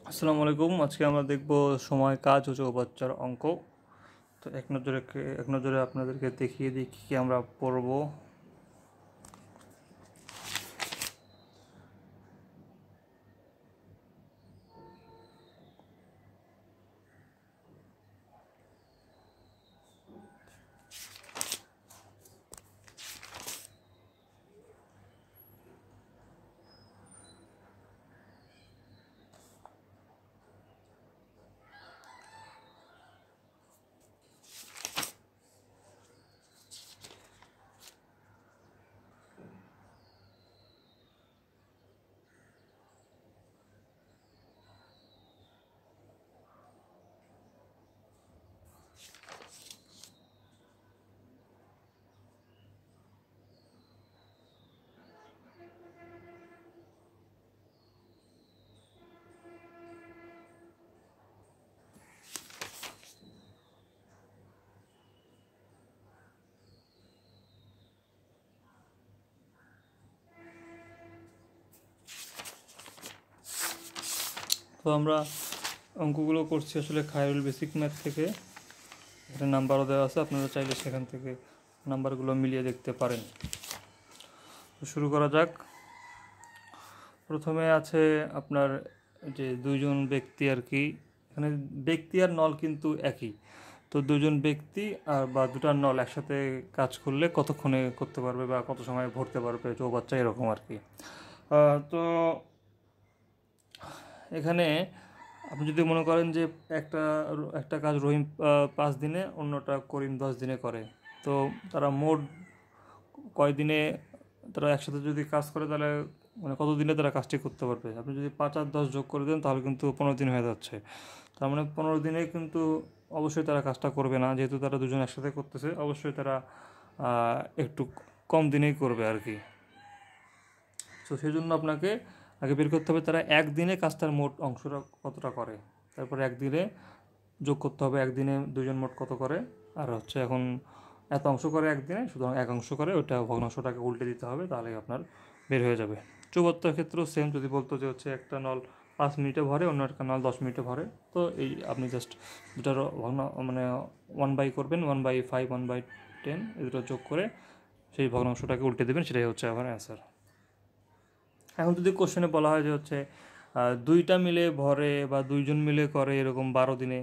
আসসালামু আলাইকুম। আজকে আমরা দেখব সময়, কাজ ও চৌবাচ্চার অঙ্ক। তো এক নজরে আপনাদেরকে দেখিয়ে দিই কী কী আমরা পড়ব। তো আমরা অঙ্কগুলো করছি আসলে খায়রুল বেসিক ম্যাথ থেকে। একটা নাম্বারও দেওয়া আছে, আপনারা চাইলে সেখান থেকে নাম্বারগুলো মিলিয়ে দেখতে পারেন। তো শুরু করা যাক। প্রথমে আছে আপনার যে দুইজন ব্যক্তি আর কি, এখানে ব্যক্তি আর নল কিন্তু একই। তো দুজন ব্যক্তি আর বা দুটা নল একসাথে কাজ করলে কতক্ষণে করতে পারবে বা কত সময় ভরতে পারবে চৌবাচ্চা, এরকম আর কি। তো এখানে আপনি যদি মনে করেন যে একটা একটা কাজ রহিম 5 দিনে, অন্যটা করিম 10 দিনে করে, তো তারা মোট কয়দিনে তারা একসাথে যদি কাজ করে তাহলে মানে কত দিনে তারা কাজটি করতে পারবে। আপনি যদি 5 আর 10 যোগ করে দেন তাহলে কিন্তু 15 দিন হয়ে যাচ্ছে। তার মানে 15 দিনে কিন্তু অবশ্যই তারা কাজটা করবে না, যেহেতু তারা দুজন একসাথে করতেছে। অবশ্যই তারা একটু কম দিনেই করবে আর কি। তো সেই জন্য আপনাকে আগে বের করতে হবে তারা একদিনে কাজটার মোট অংশটা কতটা করে, তারপরে একদিনে যোগ করতে হবে একদিনে দুজন মোট কত করে। আর হচ্ছে এখন এত অংশ করে একদিনে, সুতরাং এক অংশ করে ওইটা ভগ্নাংশটাকে উল্টে দিতে হবে, তাহলে আপনার বের হয়ে যাবে। চৌবাচ্চার ক্ষেত্রেও সেম, যদি বলতো যে হচ্ছে একটা নল 5 মিনিটে ভরে, অন্য একটা নল 10 মিনিটে ভরে, তো এই আপনি জাস্ট দুটার মানে 1/, করবেন 1/5, 1/10, এই দুটো যোগ করে সেই ভগ্নাংশটাকে উল্টে দেবেন, সেটাই হচ্ছে আমার অ্যান্সার। এখন যদি কোশ্চেনে বলা হয় যে হচ্ছে দুইটা মিলে ভরে বা দুইজন মিলে করে এরকম 12 দিনে,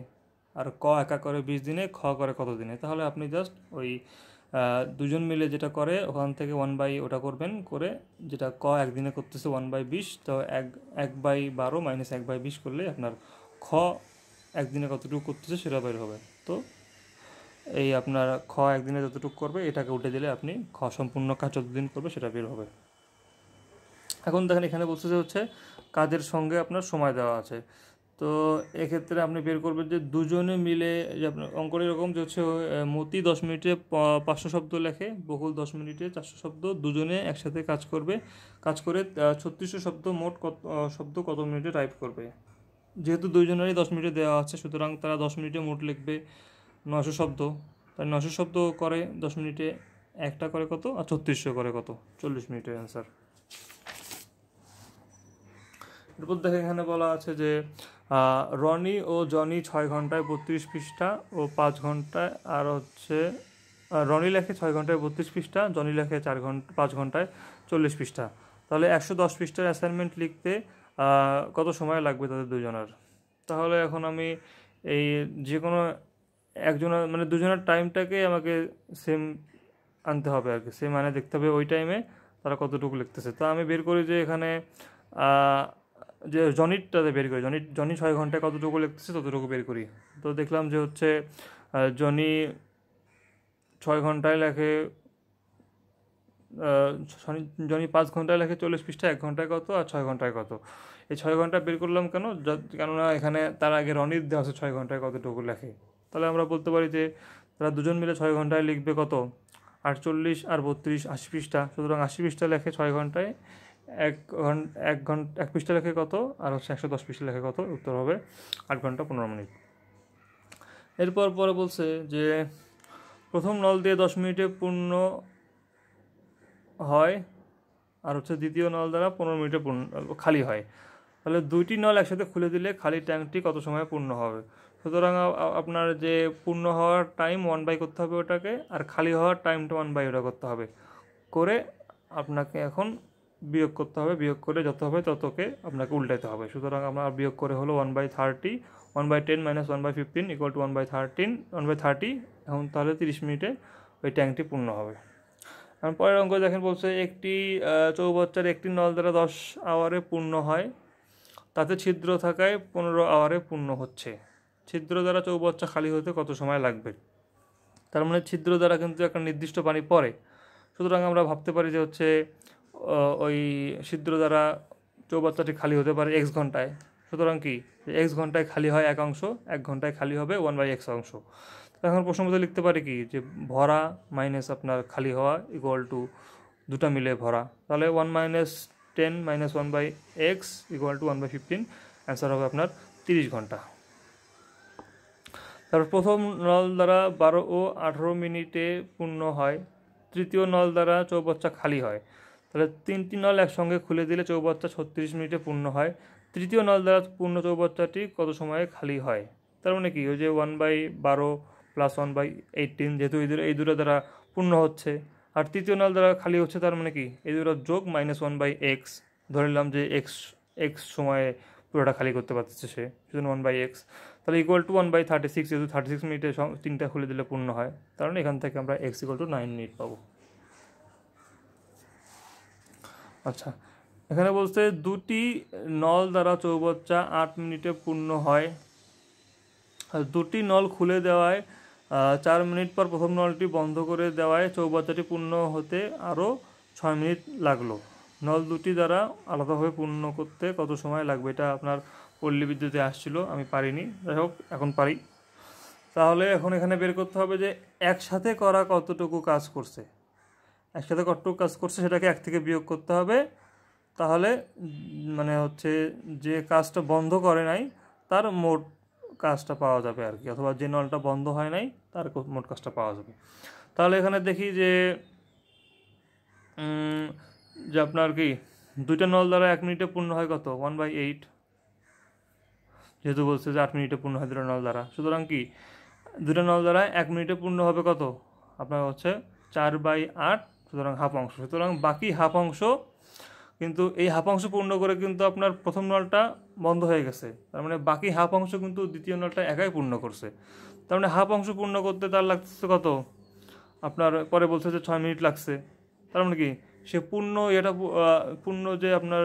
আর ক একা করে 20 দিনে, খ করে কত দিনে, তাহলে আপনি জাস্ট ওই দুজন মিলে যেটা করে ওখান থেকে 1/, ওটা করবেন, করে যেটা ক একদিনে করতেছে 1/20, তো 1/12 মাইনাস 1/20 করলে আপনার খ একদিনে কতটুকু করতেছে সেটা বের হবে। তো এই আপনার খ একদিনে যতটুকু করবে এটাকে উঠে দিলে আপনি খ সম্পূর্ণ কাজ যতদিন করবে সেটা বের হবে। এখন দেখেন এখানে বলছে যে হচ্ছে কাজের সঙ্গে আপনার সময় দেওয়া আছে। তো এক্ষেত্রে আপনি বের করবেন যে দুজনে মিলে, যে আপনার অঙ্কটা এরকম যে হচ্ছে মতি 10 মিনিটে 500 শব্দ লেখে, বকুল 10 মিনিটে 400 শব্দ, দুজনে একসাথে কাজ করবে, কাজ করে 3600 শব্দ, মোট কত শব্দ কত মিনিটে টাইপ করবে। যেহেতু দুইজনেরই 10 মিনিটে দেওয়া আছে, সুতরাং তারা 10 মিনিটে মোট লিখবে 900 শব্দ। তাই 900 শব্দ করে 10 মিনিটে, একটা করে কত, আর 3600 করে কত, 40 মিনিটের অ্যান্সার। এরপর দেখে এখানে বলা আছে যে রনি ও জনি 6 ঘন্টায় 32 পৃষ্ঠা ও 5 ঘন্টায়, আর হচ্ছে রনি লেখে 6 ঘন্টায় 32 পৃষ্ঠা, জনি লেখে 5 ঘন্টায় 40 পৃষ্ঠা। তাহলে 110 পৃষ্ঠার অ্যাসাইনমেন্ট লিখতে কত সময় লাগবে তাদের দুজনের। তাহলে এখন আমি এই যে কোনো একজনের মানে দুজনের টাইমটাকে আমাকে সেম আনতে হবে আর কি, সেম মানে দেখতে হবে ওই টাইমে তারা কতটুকু লিখতেছে। তো আমি বের করি যে এখানে যে জনিরটাতে বের করি, জনি 6 ঘন্টায় কতটুকু লিখতেছে ততটুকু বের করি। তো দেখলাম যে হচ্ছে জনি 6 ঘন্টায় লেখে, জনি 5 ঘন্টায় লেখে 40 পৃষ্ঠা, 1 ঘন্টায় কত আর 6 ঘন্টায় কত। এই 6 ঘন্টা বের করলাম কেন, কেননা এখানে তার আগে রনির দেওয়া আছে 6 ঘন্টায় কতটুকু লেখে। তাহলে আমরা বলতে পারি যে তারা দুজন মিলে 6 ঘন্টায় লিখবে কত, 48 আর 32, 80 পৃষ্ঠা। সুতরাং 80 পৃষ্ঠা লেখে 6 ঘন্টায়, 1 পৃষ্ঠা লেখে কত, আর হচ্ছে 110 পৃষ্ঠা লেখে কত, উত্তর হবে 8 ঘন্টা 15 মিনিট। এরপর পরে বলছে যে প্রথম নল দিয়ে 10 মিনিটে পূর্ণ হয়, আর হচ্ছে দ্বিতীয় নল দ্বারা 15 মিনিটে খালি হয়। তাহলে দুইটি নল একসাথে খুলে দিলে খালি ট্যাঙ্কটি কত সময়ে পূর্ণ হবে। সুতরাং আপনার যে পূর্ণ হওয়ার টাইম 1/, করতে হবে ওটাকে, আর খালি হওয়ার টাইমটা 1/, ওটা করতে হবে। করে আপনাকে এখন বিয়োগ করতে হবে, বিয়োগ করে যত হবে ততকে আপনাকে উল্টাইতে হবে। সুতরাং আমরা বিয়োগ করে হলো 1/30, 1/10 - 1/15 = 1/30। এখন তাহলে 30 মিনিটে ওই ট্যাঙ্কটি পূর্ণ হবে। এখন পরের অঙ্ক দেখেন, বলছে একটি চৌবাচ্চার একটি নল দ্বারা 10 আওয়ারে পূর্ণ হয়, তাতে ছিদ্র থাকায় 15 আওয়ারে পূর্ণ হচ্ছে। ছিদ্র দ্বারা চৌবাচ্চা খালি হতে কত সময় লাগবে? তার মানে ছিদ্র দ্বারা কিন্তু একটা নির্দিষ্ট পানি পড়ে। সুতরাং আমরা ভাবতে পারি যে হচ্ছে ওই ছিদ্র দ্বারা চৌবাচ্চাটি খালি হতে পারে x ঘন্টায়। সুতরাং কি x ঘন্টায় খালি হয় এক অংশ, 1 ঘন্টায় খালি হবে 1/x অংশ। এখন প্রশ্ন মধ্যে লিখতে পারি কি যে ভরা মাইনাস আপনার খালি হওয়া = দুটা মিলে ভরা। তাহলে 1 - 10 - 1/x = 1/15। অ্যান্সার হবে আপনার 30 ঘন্টা। তারপর প্রথম নল দ্বারা 12 ও 18 মিনিটে পূর্ণ হয়, তৃতীয় নল দ্বারা চৌবাচ্চা খালি হয়। তাহলে 3টি নল একসঙ্গে খুলে দিলে চৌবাচ্চা 36 মিনিটে পূর্ণ হয়। তৃতীয় নল দ্বারা পূর্ণ চৌবাচ্চাটি কত সময়ে খালি হয়? তার মানে কি ওই যে 1/12 + 1/18, যেহেতু এই দুটো দ্বারা পূর্ণ হচ্ছে, আর তৃতীয় নল দ্বারা খালি হচ্ছে, তার মানে কি এই দুটো যোগ -1/x, ধরে নিলাম যে x সময়ে পুরোটা খালি করতে পারতেছে সে, সেজন্য 1/x। তাহলে = 1/36, যেহেতু 36 মিনিটে 3টা খুলে দিলে পূর্ণ হয়, তার মানে এখান থেকে আমরা x = 9 মিনিট পাবো। আচ্ছা, এখানে বলছে দুটি নল দ্বারা চৌবাচ্চা 8 মিনিটে পূর্ণ হয়। দুটি নল খুলে দেওয়ায় 4 মিনিট পর প্রথম নলটি বন্ধ করে দেওয়ায় চৌবাচ্চাটি পূর্ণ হতে আরও 6 মিনিট লাগলো। নল দুটি দ্বারা আলাদাভাবে পূর্ণ করতে কত সময় লাগবে? এটা আপনার পল্লী বিদ্যুতে আসছিল, আমি পারিনি, যাই হোক এখন পারি। তাহলে এখন এখানে বের করতে হবে যে একসাথে করা কতটুকু কাজ করছে। একসাথে কতটুকু কাজ করছে সেটাকে 1 থেকে বিয়োগ করতে হবে। তাহলে মানে হচ্ছে যে কাজটা বন্ধ করে নাই তার মোট কাজটা পাওয়া যাবে আর কি, অথবা যে নলটা বন্ধ হয় নাই তার মোট কাজটা পাওয়া যাবে। তাহলে এখানে দেখি যে আপনার কি দুইটা নল দ্বারা 1 মিনিটে পূর্ণ হয় কত? 1/8, যেহেতু বলছে যে 8 মিনিটে পূর্ণ হয় দুটো নল দ্বারা। সুতরাং কি দুটো নল দ্বারা 1 মিনিটে পূর্ণ হবে কত? আপনার হচ্ছে 4/8, সুতরাং হাফ অংশ। সুতরাং বাকি হাফ অংশ, কিন্তু এই হাফ অংশ পূর্ণ করে কিন্তু আপনার প্রথম নলটা বন্ধ হয়ে গেছে, তার মানে বাকি হাফ অংশ কিন্তু দ্বিতীয় নলটা একাই পূর্ণ করছে। তার মানে হাফ অংশ পূর্ণ করতে তার লাগছে কত? আপনার পরে বলছে যে 6 মিনিট লাগছে। তার মানে কি সে পূর্ণ যে আপনার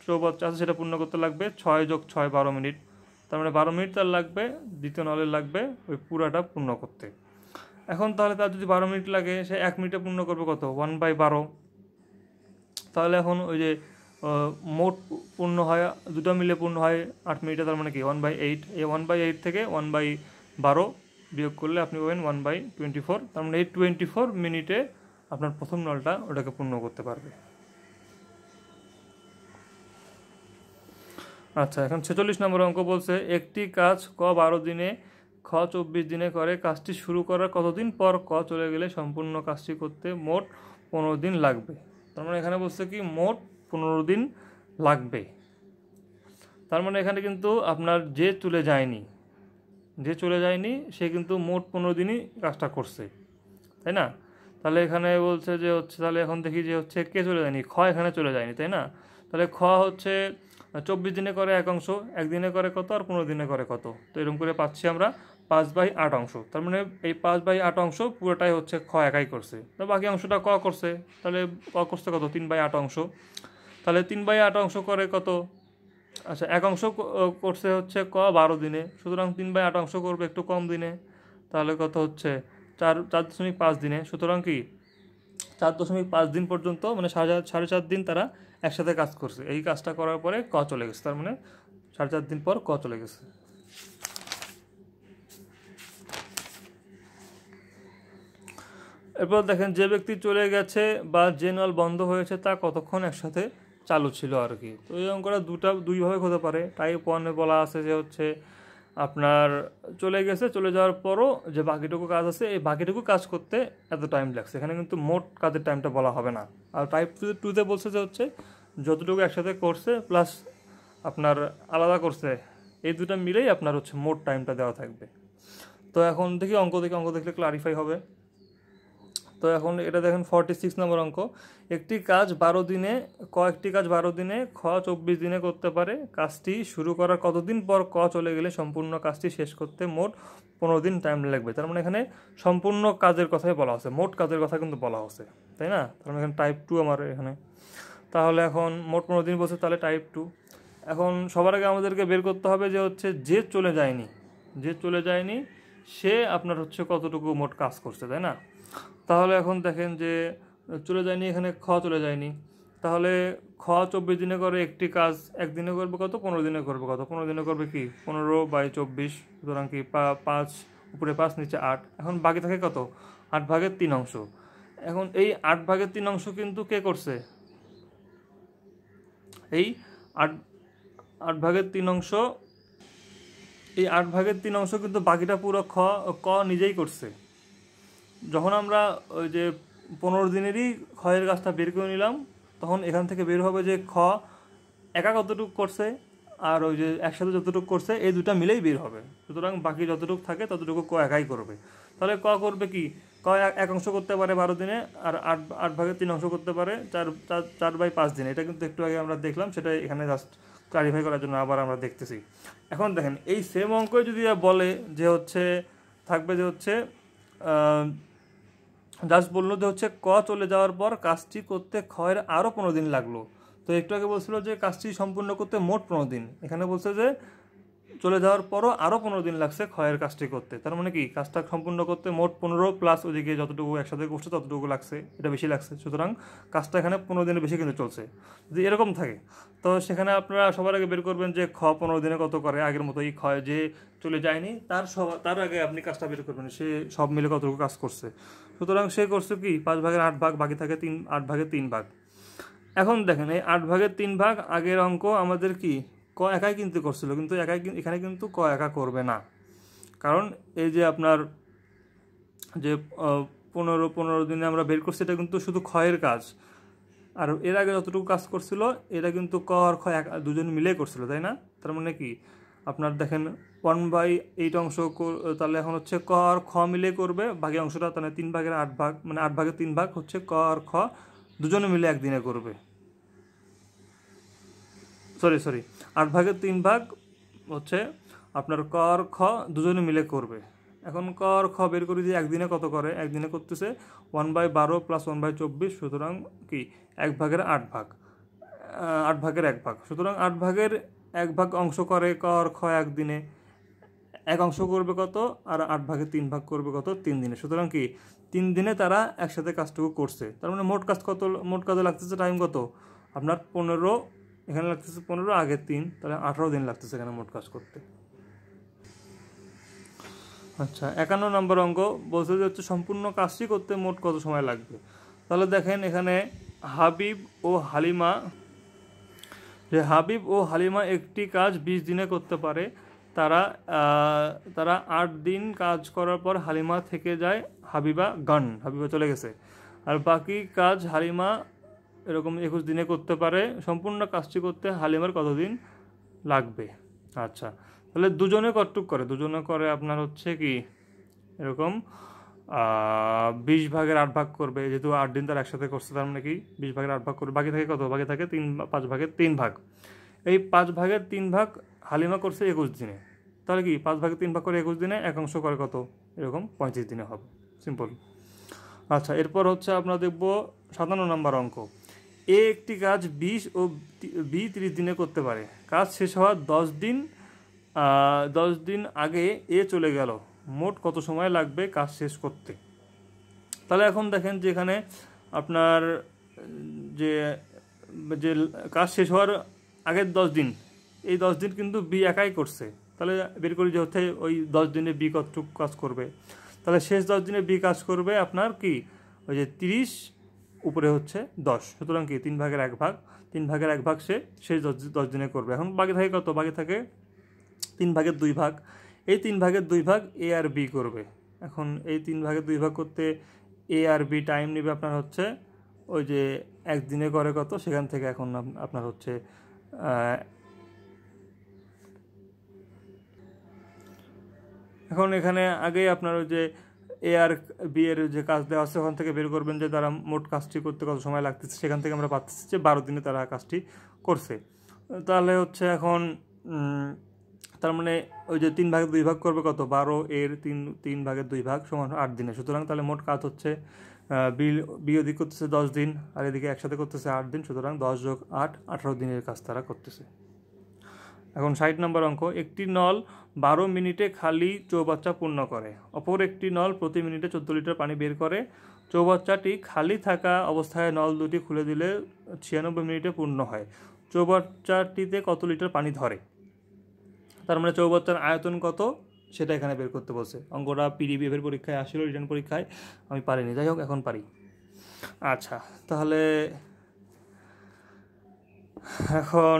চৌবাচ্চা আছে সেটা পূর্ণ করতে লাগবে 6 + 6 12 মিনিট। তার মানে 12 মিনিট তার লাগবে, দ্বিতীয় নলের লাগবে ওই পুরাটা পূর্ণ করতে। এখন তাহলে তার যদি 12 মিনিট লাগে, সে 1 মিনিটে পূর্ণ করবে কত? 1/12। তাহলে এখন ওই যে মোট পূর্ণ হয়, দুটো মিলে পূর্ণ হয় 8 মিনিটে, তার মানে কি 1/8। এই 1/8 থেকে 1/12 বিয়োগ করলে আপনি পাবেন 1/24। তার মানে এই 24 মিনিটে আপনার প্রথম নলটা ওটাকে পূর্ণ করতে পারবে। আচ্ছা, এখন 46 নম্বর অঙ্ক বলছে একটি কাজ ক 12 দিনে, খ 24 দিনে করে, কাজটি শুরু করার কতদিন পর ক চলে গেলে সম্পূর্ণ কাজটি করতে মোট 15 দিন লাগবে। তার মানে এখানে বলছে কি মোট 15 দিন লাগবে। তার মানে এখানে কিন্তু আপনার যে চলে যায়নি সে কিন্তু মোট 15 দিনই কাজটা করছে, তাই না? তাহলে এখানে বলছে যে হচ্ছে, তাহলে এখন দেখি যে হচ্ছে কে চলে যায়নি, খ এখানে চলে যায়নি, তাই না? তাহলে খ হচ্ছে 24 দিনে করে এক অংশ, একদিনে করে কত, আর 15 দিনে করে কত। তো এরকম করে পাচ্ছি আমরা 5/8 অংশ। তার মানে এই 5/8 অংশ পুরোটাই হচ্ছে খ একাই করছে, তো বাকি অংশটা ক করছে। তাহলে ক করছে কত? 3/8 অংশ। তাহলে 3/8 অংশ করে কত? আচ্ছা, এক অংশ করছে হচ্ছে ক 12 দিনে, সুতরাং 3/8 অংশ করবে একটু কম দিনে। তাহলে কত হচ্ছে? 4.5 দিনে। সুতরাং কি 4.5 দিন পর্যন্ত, মানে 4.5 দিন তারা একসাথে কাজ করছে। এই কাজটা করার পরে ক চলে গেছে, তার মানে 4.5 দিন পর ক চলে গেছে। এরপর দেখেন যে ব্যক্তি চলে গেছে বা যে নল বন্ধ হয়েছে তা কতক্ষণ একসাথে চালু ছিল আর কি। তো এই অঙ্কটা দুইভাবে হতে পারে। টাইপ 1-এ বলা আছে যে হচ্ছে আপনার চলে গেছে, চলে যাওয়ার পরও যে বাকিটুকু কাজ আছে, এই বাকিটুকু কাজ করতে এত টাইম লাগছে, এখানে কিন্তু মোট কাজের টাইমটা বলা হবে না। আর টাইপ 2-তে বলছে যে হচ্ছে যতটুকু একসাথে করছে প্লাস আপনার আলাদা করছে, এই দুটো মিলেই আপনার হচ্ছে মোট টাইমটা দেওয়া থাকবে। তো এখন দেখি অঙ্ক দেখলে ক্লারিফাই হবে। তো এখন এটা দেখেন 46 নম্বর অঙ্ক। একটি কাজ 12 দিনে একটি কাজ 12 দিনে খ 24 দিনে করতে পারে। কাজটি শুরু করার কতদিন পর ক চলে গেলে সম্পূর্ণ কাজটি শেষ করতে মোট 15 দিন টাইম লাগবে। তার মানে এখানে সম্পূর্ণ কাজের কথাই বলা হচ্ছে, মোট কাজের কথা কিন্তু বলা হচ্ছে, তাই না? তার মানে এখানে টাইপ 2 আমার এখানে। তাহলে এখন মোট 15 দিন বলছে, তাহলে টাইপ 2। এখন সবার আগে আমাদেরকে বের করতে হবে যে হচ্ছে যে চলে যায়নি সে আপনার হচ্ছে কতটুকু মোট কাজ করছে, তাই না? তাহলে এখন দেখেন যে চলে যায়নি, এখানে খ চলে যায়নি, তাহলে খ 24 দিনে করে একটি কাজ একদিনে করবে কত? 15 দিনে করবে কত? 15 দিনে করবে কি 15/24, সুতরাং কি 5 উপরে 5 নিচে 8। এখন বাকি থাকে কত? 8/3 অংশ। এখন এই 8/3 অংশ কিন্তু কে করছে? এই 8/3 অংশ, এই 8/3 অংশ কিন্তু বাকিটা পুরো ক নিজেই করছে। যখন আমরা ওই যে 15 দিনেরই ক্ষয়ের কাজটা বের করে নিলাম, তখন এখান থেকে বের হবে যে খ একা কতটুকু করছে আর ওই যে একসাথে যতটুকু করছে এই দুটা মিলেই বের হবে। সুতরাং বাকি যতটুকু থাকে ততটুকু ক একাই করবে। তাহলে ক করবে কি? ক এক অংশ করতে পারে 12 দিনে, আর 8/3 অংশ করতে পারে 4/5 দিনে। এটা কিন্তু একটু আগে আমরা দেখলাম, সেটা এখানে জাস্ট ক্লারিফাই করার জন্য আবার আমরা দেখতেছি। এখন দেখেন এই সেম অঙ্ক যদি বলে যে হচ্ছে থাকবে যে হচ্ছে জাস্ট বললো যে হচ্ছে ক চলে যাওয়ার পর কাজটি করতে ক্ষয়ের আরও 15 দিন লাগলো। তো একটু আগে বলছিল যে কাজটি সম্পূর্ণ করতে মোট 15 দিন, এখানে বলছে যে চলে যাওয়ার পরও আরও 15 দিন লাগছে ক্ষয়ের কাজটি করতে। তার মানে কি কাজটা সম্পূর্ণ করতে মোট 15 প্লাস ওদিকে যতটুকু একসাথে করছে ততটুকু লাগছে, এটা বেশি লাগছে। সুতরাং কাজটা এখানে 15 দিনের বেশি কিন্তু চলছে। যদি এরকম থাকে তো সেখানে আপনারা সবার আগে বের করবেন যে খ 15 দিনে কত করে। আগের মতো এই ক্ষয় যে চলে যায়নি তার আগে আপনি কাজটা বের করবেন সে সব মিলে কতটুকু কাজ করছে। সুতরাং সে করছে কি 5/8 বাকি থাকে 8/3 ভাগ। এখন দেখেন এই 8/3 ভাগ আগের অঙ্ক আমাদের কি ক একাই কিন্তু করছিল, কিন্তু এখানে কিন্তু ক একা করবে না। কারণ এই যে আপনার যে 15 দিনে আমরা বের করছি এটা কিন্তু শুধু ক্ষয়ের কাজ, আর এর আগে যতটুকু কাজ করছিল এটা কিন্তু ক আর খ দুজন মিলে করছিল, তাই না? তার মানে কি আপনার দেখেন 1/8 অংশ, তাহলে এখন হচ্ছে ক আর খ মিলে করবে বাকি অংশটা, তাহলে 3/8 ভাগ, মানে 8/3 ভাগ হচ্ছে ক আর খ দুজনে মিলে একদিনে করবে। সরি 8/3 ভাগ হচ্ছে আপনার ক আর খ দুজনে মিলে করবে। এখন ক আর খ বের করে দিয়ে একদিনে কত করে? একদিনে করতেছে 1/12 + 1/24, সুতরাং কি 1/8 ভাগ, 8/1 ভাগ। সুতরাং 8/1 ভাগ অংশ করে ক আর খ একদিনে, এক অংশ করবে কত? আর 8/3 ভাগ করবে কত? 3 দিনে। সুতরাং কি 3 দিনে তারা একসাথে কাজটুকু করছে। তার মানে মোট কাজ কত? মোট কাজে লাগতেছে টাইম কত? আপনার 15, এখানে লাগতেছে 15 আগে 3, তাহলে 18 দিন লাগতেছে এখানে মোট কাজ করতে। আচ্ছা 51 নম্বর অঙ্ক বলছে যে হচ্ছে সম্পূর্ণ কাজটি করতে মোট কত সময় লাগবে। তাহলে দেখেন এখানে হাবিব ও হালিমা একটি কাজ 20 দিনে করতে পারে। তারা 8 দিন কাজ করার পর হালিমা থেকে যায়, হাবিবা চলে গেছে। আর বাকি কাজ হালিমা এরকম 21 দিনে করতে পারে। সম্পূর্ণ কাজটি করতে হালিমার কতদিন লাগবে? আচ্ছা তাহলে দুজনে দুজনে করে আপনার হচ্ছে কি এরকম 20/8 ভাগ করবে, যেহেতু 8 দিন তার একসাথে করছে, তার মানে কি 20/8 ভাগ করবে, বাকি থাকে কত? বাকি থাকে 5/3 ভাগ। এই 5/3 ভাগ হালিমা করছে 21 দিনে, তাহলে কি 5/3 ভাগ করে 21 দিনে এক অংশ করে কত? এরকম 35 দিনে হবে, সিম্পল। আচ্ছা এরপর হচ্ছে আমরা দেখব 57 নম্বর অঙ্ক। এ একটি কাজ 20 ও বি 30 দিনে করতে পারে। কাজ শেষ হওয়ার 10 দিন আগে এ চলে গেল, মোট কত সময় লাগবে কাজ শেষ করতে? তাহলে এখন দেখেন যে এখানে আপনার যে যে কাজ শেষ হওয়ার আগের 10 দিন, এই 10 দিন কিন্তু বি একাই করছে। তাহলে বের করি যে হচ্ছে ওই 10 দিনে বি কতটুকু কাজ করবে। তাহলে শেষ 10 দিনে বি কাজ করবে আপনার কি ওই যে 30 উপরে হচ্ছে 10, সুতরাং কি 3/1 ভাগ, 3/1 ভাগ সে শেষ 10 দিনে করবে। এখন বাকি থাকে কত? বাকি থাকে 3/2 ভাগ। এই 3/2 ভাগ এ আর বি করবে। এখন এই 3/2 ভাগ করতে এ আর বি টাইম নেবে আপনার হচ্ছে ওই যে একদিনে করে কত, সেখান থেকে এখন আপনার হচ্ছে এখন এখানে আগেই আপনার ওই যে এ আর বি এর যে কাজ দেওয়া আছে ওখান থেকে বের করবেন যে তারা মোট কাজটি করতে কত সময় লাগতেছে, সেখান থেকে আমরা পাচ্ছি যে 12 দিনে তারা কাজটি করছে। তাহলে হচ্ছে এখন তার মানে ওই যে 3 ভাগে 2 ভাগ করবে কত, 12 এর 3 ভাগের 2 ভাগ সমান 8 দিনে। সুতরাং তাহলে মোট কাজ হচ্ছে বি ওদিক করতেছে 10 দিন আর এদিকে একসাথে করতেছে 8 দিন, সুতরাং 10 যোগ 8 18 দিনের কাজ তারা করতেছে। এখন 60 নম্বর অঙ্ক, একটি নল 12 মিনিটে খালি চৌবাচ্চা পূর্ণ করে, অপর একটি নল প্রতি মিনিটে 14 লিটার পানি বের করে। চৌবাচ্চাটি খালি থাকা অবস্থায় নল দুটি খুলে দিলে 96 মিনিটে পূর্ণ হয়। চৌবাচ্চাটিতে কত লিটার পানি ধরে? তার মানে চৌবাচ্চার আয়তন কত সেটা এখানে বের করতে বলছে। অঙ্কটা পিডিবিএফের পরীক্ষায় আসছিল, রিটার্ন পরীক্ষায় আমি পারিনি, যাই হোক এখন পারি। আচ্ছা, তাহলে এখন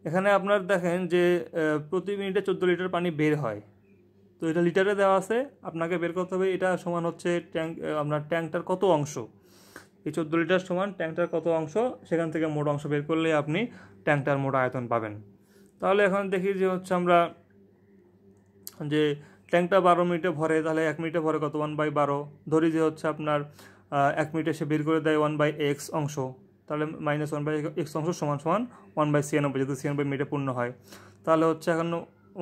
এখানে আপনার দেখেন যে প্রতি মিনিটে 14 লিটার পানি বের হয়, তো এটা লিটারে দেওয়া আছে, আপনাকে বের করতে হবে এটা সমান হচ্ছে আপনার ট্যাঙ্কটার কত অংশ। এই 14 লিটার সমান ট্যাঙ্কটার কত অংশ, সেখান থেকে মোট অংশ বের করলে আপনি ট্যাঙ্কটার মোট আয়তন পাবেন। তাহলে এখন দেখি যে হচ্ছে আমরা যে ট্যাঙ্কটা 12 মিনিটে ভরে, তাহলে 1 মিনিটে ভরে কত, 1/12। ধরি যে হচ্ছে আপনার 1 মিনিটে সে বের করে দেয় 1/x অংশ, তাহলে -1/x অংশ সমান 1/96, যেহেতু 96 মিনিটে পূর্ণ হয়। তাহলে হচ্ছে এখন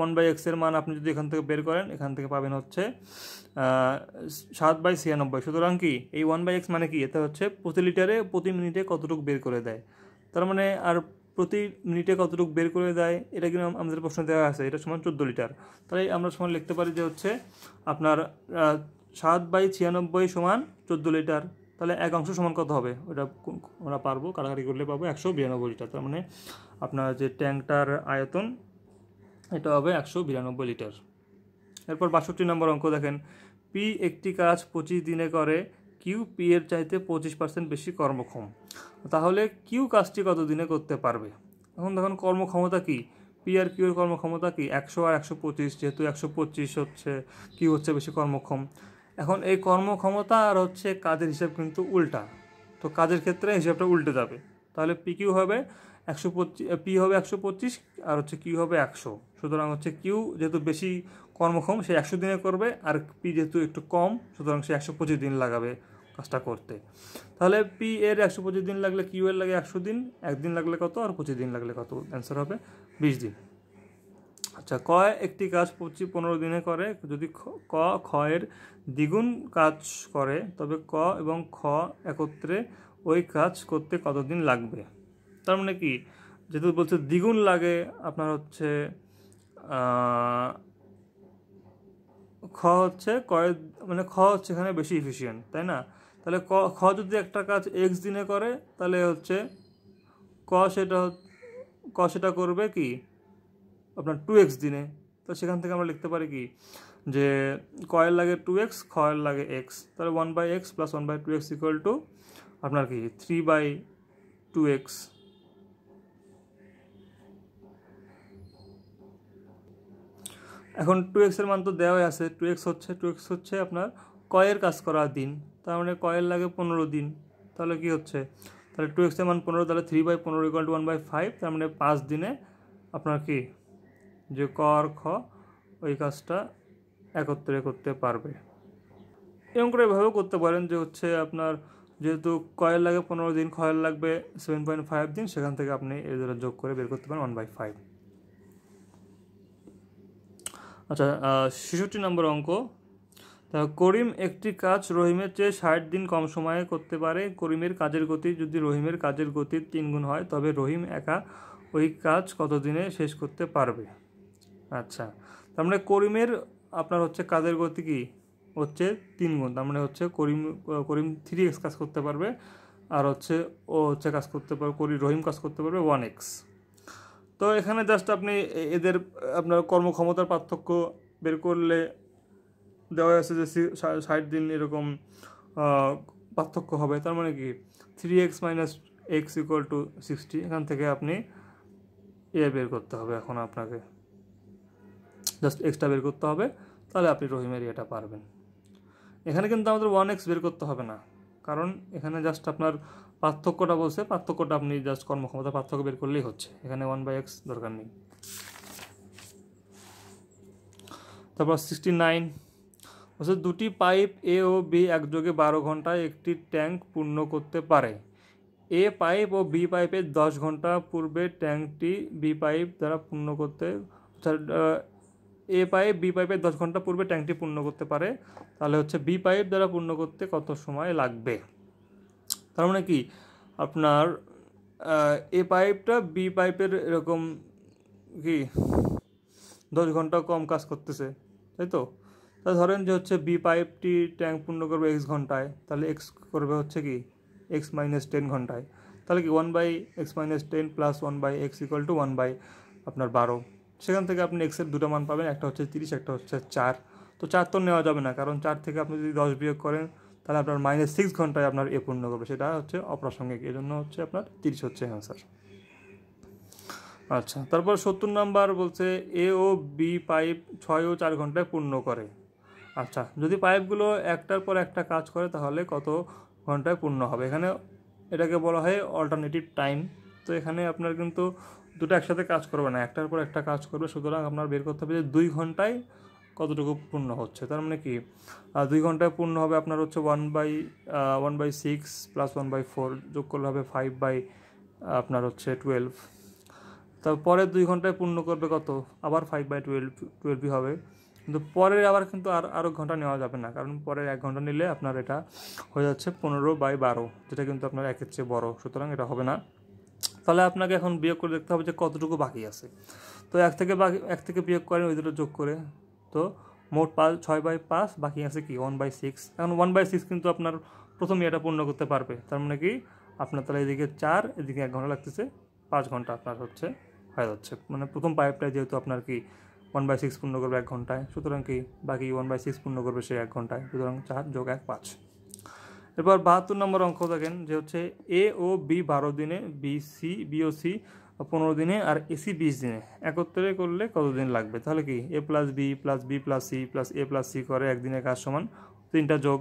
1/x এর মান আপনি যদি এখান থেকে বের করেন, এখান থেকে পাবেন হচ্ছে 7/96। সুতরাং কি এই 1/x মানে কি, এটা হচ্ছে প্রতি লিটারে প্রতি মিনিটে কতটুকু বের করে দেয়। তার মানে আর প্রতি মিনিটে কতটুকু বের করে দেয় এটা কিন্তু আমাদের প্রশ্ন দেওয়া আছে, এটা সমান 14 লিটার। তাই আমরা সমান লিখতে পারি যে হচ্ছে আপনার 7/96 সমান 14 লিটার। তাহলে এক অংশ সমান কত হবে, ওটা আমরা পারবো, কাটাকাটি করলে পাবো 192 লিটার। তার মানে আপনার যে ট্যাঙ্কটার আয়তন এটা হবে 192 লিটার। এরপর 62 নম্বর অঙ্ক দেখেন, পি একটি কাজ 25 দিনে করে, কিউ পি এর চাইতে 25% বেশি কর্মক্ষম, তাহলে কিউ কাজটি কত দিনে করতে পারবে? এখন দেখুন কর্মক্ষমতা কি, পি আর কিউ এর কর্মক্ষমতা কি 100 আর 125, যেহেতু 125 হচ্ছে কিউ হচ্ছে বেশি কর্মক্ষম। এখন এই কর্মক্ষমতা আর হচ্ছে কাজের হিসাব কিন্তু উল্টা, তো কাজের ক্ষেত্রে হিসাবটা উল্টে যাবে। তাহলে পি কিউ হবে 125, পি হবে 125 আর হচ্ছে কিউ হবে 100। সুতরাং হচ্ছে কিউ যেহেতু বেশি কর্মক্ষম সে 100 দিনে করবে, আর পি যেহেতু একটু কম সুতরাং সে 125 দিন লাগাবে কাজটা করতে। তাহলে পি এর 125 দিন লাগলে কিউ এর লাগে 100 দিন, একদিন লাগলে কত আর 25 দিন লাগলে কত, অ্যান্সার হবে 20 দিন। আচ্ছা, ক একটি কাজ 15 দিনে করে, যদি খ এর দ্বিগুণ কাজ করে তবে ক এবং খ একত্রে ওই কাজ করতে কতদিন লাগবে? তার মানে কি, যেহেতু বলছে দ্বিগুণ লাগে, আপনার হচ্ছে খ হচ্ছে কয়ের মানে খ হচ্ছে এখানে বেশি এফিসিয়েন্ট, তাই না? তাহলে খ যদি একটা কাজ এক্স দিনে করে তাহলে হচ্ছে ক সেটা করবে কি আপনার 2x দিনে। তো সেখান থেকে আমরা লিখতে পারি কি যে কয়ের লাগে 2x, খয়ের লাগে x, তাহলে 1/x + 1/2x = আপনার কি 3/2x। এখন 2x এর মান তো দেওয়াই আছে, 2x হচ্ছে আপনার কয়ের কাজ করার দিন, তার মানে কয়ের লাগে 15 দিন। তাহলে কি হচ্ছে, তাহলে 2x এর মান 15, তাহলে 3/15 = 1/5, তার মানে 5 দিনে আপনার কি যে ক আর খ ওই কাজটা একত্রে করতে পারবে। এরকম করে এভাবেও করতে পারেন যে হচ্ছে আপনার যেহেতু কয়ের লাগে 15 দিন, খয়ের লাগবে 7.5 দিন, সেখান থেকে আপনি এর দ্বারা যোগ করে বের করতে পারেন 1/5। আচ্ছা, 66 নম্বর অঙ্ক, করিম একটি কাজ রহিমের চেয়ে 60 দিন কম সময়ে করতে পারে। করিমের কাজের গতি যদি রহিমের কাজের গতির 3 গুণ হয় তবে রহিম একা ওই কাজ কত দিনে শেষ করতে পারবে? আচ্ছা, তার মানে করিমের আপনার হচ্ছে কাজের গতি কি হচ্ছে 3 গুণ, তার মানে হচ্ছে করিম 3x কাজ করতে পারবে, আর হচ্ছে ও হচ্ছে কাজ করতে পারবে, রহিম কাজ করতে পারবে 1x। তো এখানে জাস্ট আপনি এদের আপনার কর্মক্ষমতার পার্থক্য বের করলে দেওয়া আছে যে 60 দিন এরকম পার্থক্য হবে। তার মানে কি 3x - x = 60, এখান থেকে আপনি বের করতে হবে। এখন আপনাকে জাস্ট এক্সটা বের করতে হবে, তাহলে আপনি রহিমের এটা পারবেন। এখানে কিন্তু আমাদের 1x বের করতে হবে না, কারণ এখানে জাস্ট আপনার পার্থক্যটা বলছে, পার্থক্যটা আপনি জাস্ট কর্মক্ষমতা পার্থক্য বের করলেই হচ্ছে, এখানে 1/x দরকার নেই। তারপর 69 হচ্ছে দুটি পাইপ এ ও বি একযোগে 12 ঘন্টায় একটি ট্যাঙ্ক পূর্ণ করতে পারে। এ পাইপ ও বি পাইপের 10 ঘন্টা পূর্বে ট্যাঙ্কটি বি পাইপ দ্বারা পূর্ণ করতে, এ পাইপ বি পাইপের 10 ঘন্টা পূর্বে ট্যাঙ্কটি পূর্ণ করতে পারে, তাহলে হচ্ছে বি পাইপ দ্বারা পূর্ণ করতে কত সময় লাগবে। তার মানে কি আপনার এ পাইপটা বি পাইপের এরকম কি 10 ঘন্টা কম কাজ করতেছে, তাই তো। তা ধরেন যে হচ্ছে বি পাইপটি ট্যাঙ্ক পূর্ণ করবে এক্স ঘন্টায়, তাহলে এক্স করবে হচ্ছে কি এক্স মাইনাস 10 ঘন্টায়, তাহলে কি 1/x-10 plus 1/x equal to 1 আপনার 12। সেখান থেকে আপনি এক্সের দুটো মান পাবেন, একটা হচ্ছে 30, একটা হচ্ছে 4। তো 4 তো নেওয়া যাবে না, কারণ 4 থেকে আপনি যদি 10 বিয়োগ করেন তাহলে আপনার -6 ঘন্টায় আপনার এ পূর্ণ করবে, সেটা হচ্ছে অপ্রাসঙ্গিক, এই জন্য হচ্ছে আপনার 30 হচ্ছে অ্যান্সার। আচ্ছা, তারপর 70 নাম্বার বলছে এ ও বি পাইপ 6 ও 4 ঘন্টায় পূর্ণ করে। আচ্ছা, যদি পাইপগুলো একটার পর একটা কাজ করে তাহলে কত ঘন্টায় পূর্ণ হবে। এখানে এটাকে বলা হয় অল্টারনেটিভ টাইম। তো এখানে আপনার কিন্তু দুটো একসাথে কাজ করবে না, একটার পর একটা কাজ করবে, সুতরাং আপনার বের করতে হবে যে 2 ঘন্টায় কতটুকু পূর্ণ হচ্ছে। তার মানে কি 2 ঘন্টায় পূর্ণ হবে আপনার হচ্ছে 1/6 প্লাস 1/4 যোগ করলে হবে 5 আপনার হচ্ছে 12। তারপরে 2 ঘন্টায় পূর্ণ করবে কত, আবার 5/12 হবে, কিন্তু পরের আবার কিন্তু আরও ঘন্টা নেওয়া যাবে না, কারণ পরের 1 ঘন্টা নিলে আপনার এটা হয়ে যাচ্ছে 15/12, যেটা কিন্তু আপনার 1-এর চেয়ে বড়, সুতরাং এটা হবে না। তাহলে আপনাকে এখন বিয়োগ করে দেখতে হবে যে কতটুকু বাকি আছে। তো 1 থেকে বিয়োগ করেন, ওই দুটো যোগ করে, তো মোট 6/5, বাকি আছে কি 1/6। এখন 1/6 কিন্তু আপনার প্রথমে এটা পূর্ণ করতে পারবে, তার মানে কি আপনার তাহলে এদিকে 4, এদিকে 1 ঘন্টা লাগতেছে, 5 ঘন্টা আপনার হচ্ছে হয়ে যাচ্ছে। মানে প্রথম পাইপটায় যেহেতু আপনার কি 1/6 পূর্ণ করবে 1 ঘন্টায়, সুতরাং কি বাকি 1/6 পূর্ণ করবে সে 1 ঘন্টায়, সুতরাং 4 + 1 5। এরপর 72 নম্বর অঙ্ক দেখেন যে হচ্ছে এ ও বি 12 দিনে, বি ও সি 15 দিনে, আর এসি 20 দিনে একত্রে করলে কতদিন লাগবে। তাহলে কি A plus B plus B plus C plus A plus C করে একদিনের কাজ সমান 3টা যোগ,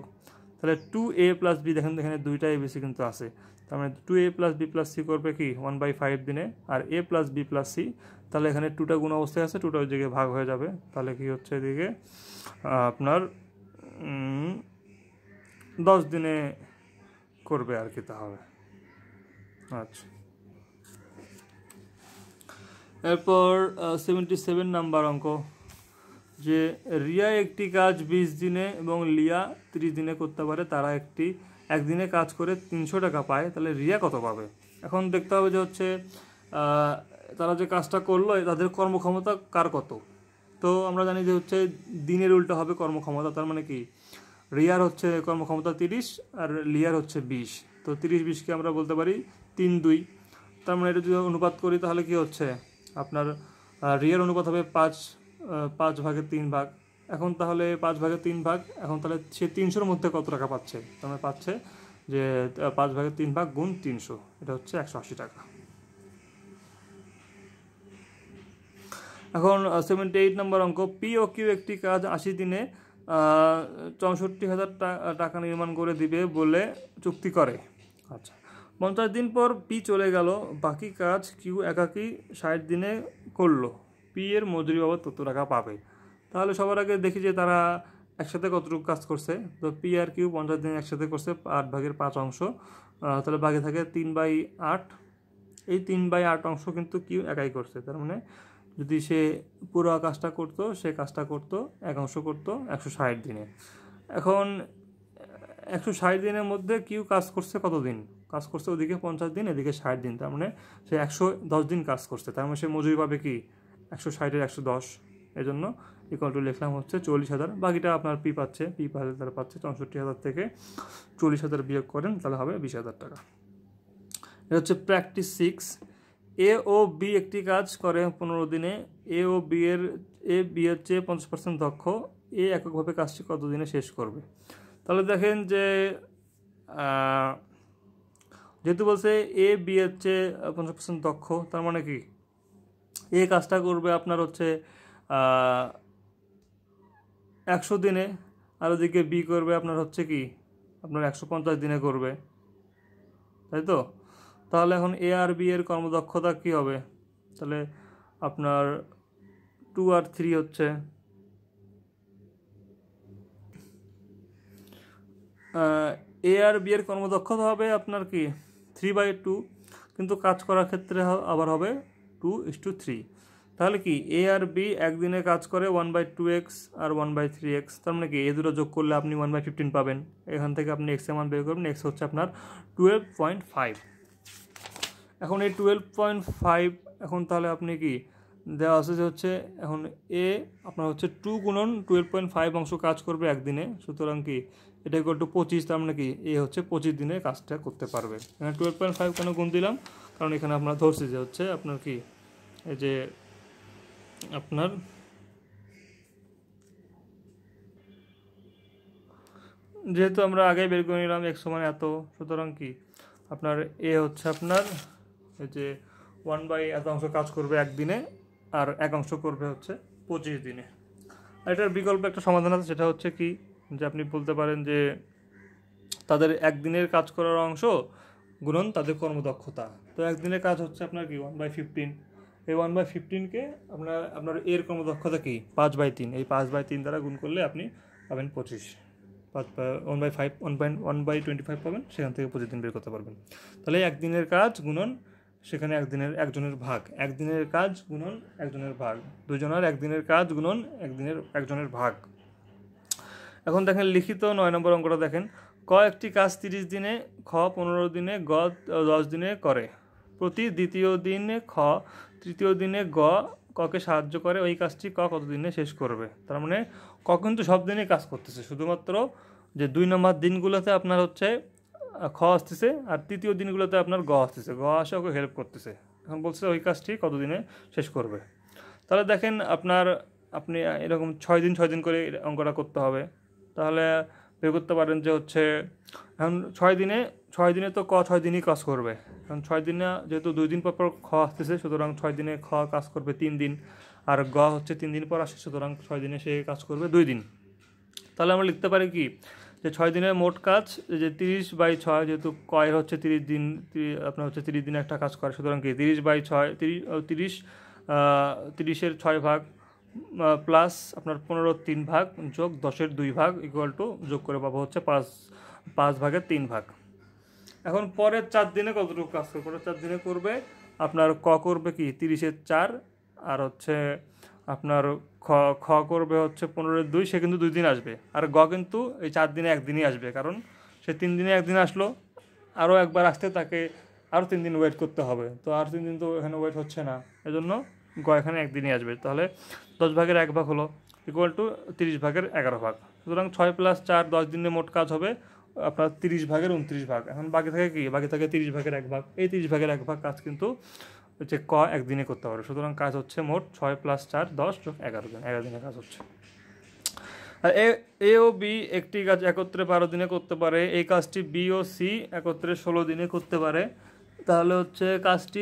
তাহলে 2a প্লাস বি, দেখেন এখানে 2টা এবিসি কিন্তু আছে, তার মানে 2a plus B plus C করবে কি 1/5 দিনে, আর এ প্লাস বি প্লাস সি, তাহলে এখানে 2টা গুণ অবস্থায় আছে, 2টা ওই জায়গায় ভাগ হয়ে যাবে, তাহলে কি হচ্ছে এদিকে আপনার 10 দিনে করবে আর কি তাহলে। আচ্ছা, এরপর 77 নাম্বার অঙ্ক যে রিয়া একটি কাজ 20 দিনে এবং লিয়া 30 দিনে করতে পারে, তারা একদিনে কাজ করে 300 টাকা পায়, তাহলে রিয়া কত পাবে। এখন দেখতে হবে যে হচ্ছে তারা যে কাজটা করলো তাদের কর্মক্ষমতা কার কত। তো আমরা জানি যে হচ্ছে দিনের উল্টো হবে কর্মক্ষমতা, তার মানে কি রিয়ার হচ্ছে কর্মক্ষমতা 30 আর লিয়ার হচ্ছে 20, তো 30-20কে আমরা বলতে পারি 3-2। তার মানে এটা যদি অনুপাত করি তাহলে কি হচ্ছে আপনার রিয়ার অনুপাত হবে 5/3 এখন তাহলে 5/3, এখন তাহলে সে 300-র মধ্যে কত টাকা পাচ্ছে, তার মানে পাচ্ছে যে 5/3 গুণ 300, এটা হচ্ছে 180 টাকা। এখন 78 নম্বর অঙ্ক পি ও কিউ একটি কাজ 80 দিনে 64,000 টাকা নির্মাণ করে দিবে বলে চুক্তি করে। আচ্ছা, 50 দিন পর পি চলে গেল, বাকি কাজ কিউ একাকি 60 দিনে করলো, পি এর মজুরি বাবদ কত টাকা পাবে। তাহলে সবার আগে দেখি যে তারা একসাথে কতটুকু কাজ করছে। তো পি আর কিউ 50 দিন একসাথে করছে 8/5 অংশ, তাহলে বাকি থাকে 3/8। এই 3/8 অংশ কিন্তু কিউ একাই করছে, তার মানে যদি সে পুরো কাজটা করতো, সে কাজটা করতো 1 অংশ করতো 160 দিনে। এখন 160 দিনের মধ্যে কিউ কাজ করছে কত দিন, কাজ করছে ওদিকে 50 দিন, এদিকে 60 দিন, তার মানে সে 110 দিন কাজ করছে, তার মানে সে মজুরি পাবে কি 160-এর 110, এই জন্য ইকুয়াল টু লিখলাম হচ্ছে 40,000। বাকিটা আপনার পি পাচ্ছে, পি পাচ্ছে তারা পাচ্ছে 64,000 থেকে 40,000 বিয়োগ করেন, তাহলে হবে 20,000 টাকা। এটা হচ্ছে প্র্যাকটিস 6। এ ও বি একটি কাজ করে 15 দিনে, এ বি এর চেয়ে 50% দক্ষ, এ এককভাবে কাজটি কত দিনে শেষ করবে। তাহলে দেখেন যে যেহেতু বলছে এ বি এর চেয়ে 50% দক্ষ, তার মানে কি এ কাজটা করবে আপনার হচ্ছে 100 দিনে, আর ওদিকে বি করবে আপনার হচ্ছে কি আপনার 150 দিনে করবে, তাই তো। তাহলে এখন এ আর বি এর কর্মদক্ষতা কী হবে, তাহলে আপনার 2 আর 3 হচ্ছে এ আর বি এর কর্মদক্ষতা হবে আপনার কি 3/2, কিন্তু কাজ করার ক্ষেত্রে আবার হবে 2:3। তাহলে কি এ আর বি একদিনে কাজ করে 1/2x আর 1/3x, তার মানে কি এই দুটো যোগ করলে আপনি 1/15 পাবেন। এখান থেকে আপনি এক্স এর মান বের করবেন, এক্স হচ্ছে আপনার 12.5। এখন এই 12.5 এখন তাহলে আপনি কি দেওয়া আছে যে হচ্ছে এখন এ আপনার হচ্ছে 2 গুণন 12.5 অংশ কাজ করবে একদিনে, সুতরাং কি এটা ইকুয়াল টু 25, তার মানে কি এ হচ্ছে 25 দিনে কাজটা করতে পারবে। এখানে 12.5 কেন গুণ দিলাম, কারণ এখানে আপনার ধরছি যে হচ্ছে আপনার কি এই যে আপনার যেহেতু আমরা আগে বের করে নিলাম x সমান এত, সুতরাং কি আপনার এ হচ্ছে আপনার এই যে 1/এত অংশ কাজ করবে একদিনে, আর এক অংশ করবে হচ্ছে 25 দিনে। আর এটার বিকল্প একটা সমাধান আছে, সেটা হচ্ছে কি যে আপনি বলতে পারেন যে তাদের একদিনের কাজ করার অংশ গুণন তাদের কর্মদক্ষতা। তো একদিনের কাজ হচ্ছে আপনার কি 1/15, এই 1/15কে আপনার এর কর্মদক্ষতা কি 5/3, এই 5/3 দ্বারা গুণ করলে আপনি পাবেন 25। 1/5 1/25 পাবেন, সেখান থেকে 25 দিন বের করতে পারবেন। তাহলে একদিনের কাজ গুণন সেখানে একজনের ভাগ, একদিনের কাজ গুণন একজনের ভাগ, দুজনের একদিনের কাজ গুণন একজনের ভাগ। এখন দেখেন লিখিত 9 নম্বর অঙ্কটা দেখেন, ক একটি কাজ 30 দিনে, খ 15 দিনে, গ 10 দিনে করে। প্রতি দ্বিতীয় দিনে খ, তৃতীয় দিনে গ ককে সাহায্য করে, ওই কাজটি ক কত দিনে শেষ করবে। তার মানে ক কিন্তু সব দিনে কাজ করতেছে, শুধুমাত্র যে 2 নম্বর দিনগুলোতে আপনার হচ্ছে খ আসতেছে, আর তৃতীয় দিনগুলোতে আপনার গ আসতেছে, গ আসে ওকে হেল্প করতেছে। এখন বলছে ওই কাজটি কত দিনে শেষ করবে। তাহলে দেখেন আপনি এরকম 6 দিন করে অঙ্কটা করতে হবে। তাহলে বের করতে পারেন যে হচ্ছে এখন 6 দিনে তো ক 6 দিনই কাজ করবে, কারণ 6 দিনে যেহেতু 2 দিন পর খ আসতেছে, সুতরাং 6 দিনে খ কাজ করবে 3 দিন, আর গ হচ্ছে 3 দিন পর আসে, সুতরাং 6 দিনে সে কাজ করবে 2 দিন। তাহলে আমরা লিখতে পারি কি যে 6 দিনের মোট কাজ যে 30/6, যেহেতু কয়ের হচ্ছে 30 দিন, আপনার হচ্ছে 30 দিনে একটা কাজ করে, সুতরাং কি 30/6 30-এর 6 ভাগ প্লাস আপনার 15-র 3 ভাগ যোগ 10-এর 2 ভাগ ইকুয়াল টু যোগ করে পাবো হচ্ছে 5 ভাগের 3 ভাগ। এখন পরের 4 দিনে কতটুকু কাজ করবে, পরের 4 দিনে করবে আপনার ক করবে কি 30-এর 4, আর হচ্ছে আপনার খ করবে হচ্ছে 15-এর 2, সে কিন্তু 2 দিন আসবে, আর গ কিন্তু এই 4 দিনে একদিনই আসবে, কারণ সে 3 দিনে একদিন আসলো, আরও একবার আসতে তাকে আরও 3 দিন ওয়েট করতে হবে, তো আর 3 দিন তো এখানে ওয়েট হচ্ছে না, এজন্য গ এখানে একদিনই আসবে। তাহলে 10 ভাগের 1 ভাগ হলো ইকুয়াল টু 30 ভাগের 11 ভাগ, সুতরাং 6 + 4 10 দিনে মোট কাজ হবে আপনার 30 ভাগের 29 ভাগ। এখন বাকি থাকে কি, বাকি থাকে 30 ভাগের 1 ভাগ, এই 30 ভাগের 1 ভাগ কাজ কিন্তু হচ্ছে ক একদিনে করতে পারবে, সুতরাং কাজ হচ্ছে মোট 6 + 4 10 যোগ 11 দিন, 11 দিনে কাজ হচ্ছে। আর এ ও বি একটি কাজ একত্রে 12 দিনে করতে পারে, এই কাজটি বি ও সি একত্রে 16 দিনে করতে পারে। তাহলে হচ্ছে কাজটি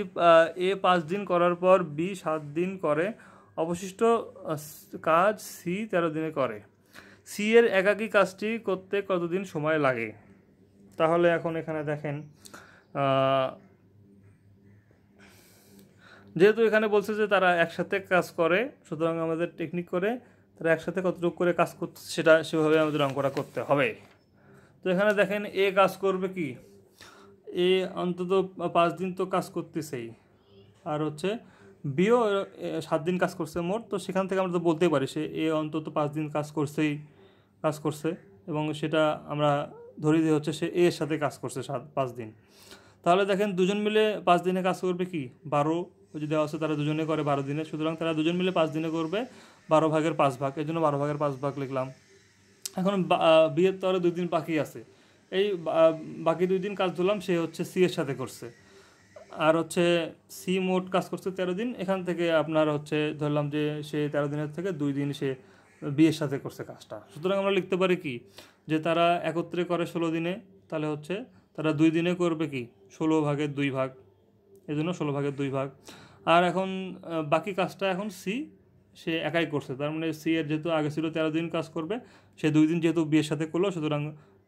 এ 5 দিন করার পর বি 7 দিন করে, অবশিষ্ট কাজ সি 13 দিনে করে। সি এর একাকী কাজটি করতে কতদিন সময় লাগে। তাহলে এখন এখানে দেখেন যেহেতু এখানে বলছে যে তারা একসাথে কাজ করে, সুতরাং আমাদের টেকনিক করে তারা একসাথে কতটুকু করে কাজ করছে সেটা সেভাবে আমাদের অঙ্কটা করতে হবে। তো এখানে দেখেন এ কাজ করবে কি, এ অন্তত 5 দিন তো কাজ করতেছেই, আর হচ্ছে বিও 7 দিন কাজ করছে মোট, তো সেখান থেকে আমরা তো বলতেই পারি সে এ অন্তত 5 দিন কাজ করছে, এবং সেটা আমরা ধরে দিয়ে হচ্ছে সে এর সাথে কাজ করছে 5 দিন। তাহলে দেখেন দুজন মিলে 5 দিনে কাজ করবে কি 12, যদি দেওয়া আছে তারা দুজনে করে 12 দিনে, সুতরাং তারা দুজন মিলে 5 দিনে করবে 12 ভাগের 5 ভাগ, এই জন্য 12 ভাগের 5 ভাগ লিখলাম। এখন বিয়ের তো আরও 2 দিন বাকি আছে, এই বাকি 2 দিন কাজ ধরলাম সে হচ্ছে সি এর সাথে করছে, আর হচ্ছে সি মোট কাজ করছে 13 দিন, এখান থেকে আপনার হচ্ছে ধরলাম যে সে 13 দিনের থেকে 2 দিন সে বিয়ের সাথে করছে কাজটা, সুতরাং আমরা লিখতে পারি কি যে তারা একত্রে করে 16 দিনে, তাহলে হচ্ছে তারা 2 দিনে করবে কি 16 ভাগের 2 ভাগ, এই জন্য 16 ভাগের 2 ভাগ। আর এখন বাকি কাজটা এখন সে একাই করছে, তার মানে সি এর যেহেতু আগে ছিল 13 দিন কাজ করবে, সে 2 দিন যেহেতু বিয়ের সাথে করলো, সুতরাং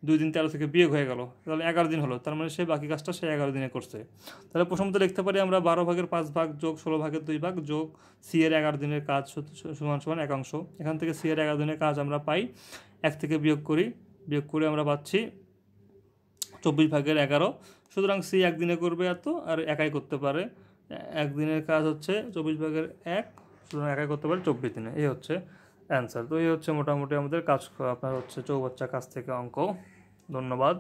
2 দিন 13 থেকে বিয়ে হয়ে গেল, তাহলে 11 দিন হলো, তার মানে সে বাকি কাজটা সে 11 দিনে করছে। তাহলে প্রথমত লিখতে পারি আমরা 12 ভাগের 5 ভাগ যোগ 16 ভাগের 2 ভাগ যোগ সি এর 11 দিনের কাজ সমান সমান একাংশ। এখান থেকে সি এর 11 দিনের কাজ আমরা পাই, 1 থেকে বিয়োগ করে আমরা পাচ্ছি 24/11, সুতরাং সি একদিনে করবে এত, আর একাই করতে পারে। একদিনের কাজ হচ্ছে 24/1, সুতরাং একাই করতে পারে 24 দিনে। এই হচ্ছে অ্যান্সার। তো এই হচ্ছে মোটামুটি আমাদের কাজ, আপনার হচ্ছে চৌবাচ্চা কাজ থেকে অঙ্ক। ধন্যবাদ।